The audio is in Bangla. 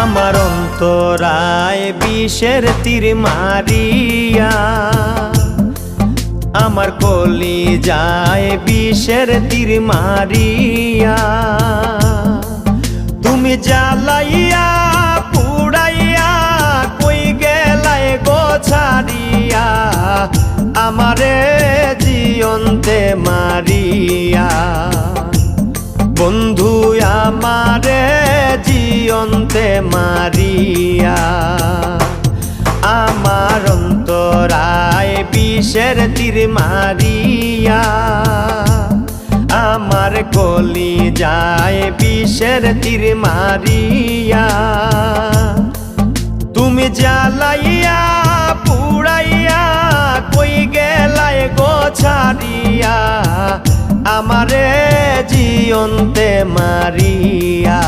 আমার অন্তরায় বিষের তীর মারিয়া, আমার কলিজায় বিষের তীর মারিয়া, তুমি জ্বালাইয়া পুড়াইয়া কই গেলায় গো ছাড়িয়া, আমারে জিয়ন্তে মারিয়া। বন্ধু আমারে জিয়ন্তে মারিয়া, আমার অন্তরায় বিষের তীর মারিয়া, আমার কলিজায় বিষের তীর মারিয়া, তুমি জ্বালাইয়া পুড়াইয়া কই গেলায় গো ছাড়িয়া, আমারে জিয়ন্তে মারিয়া।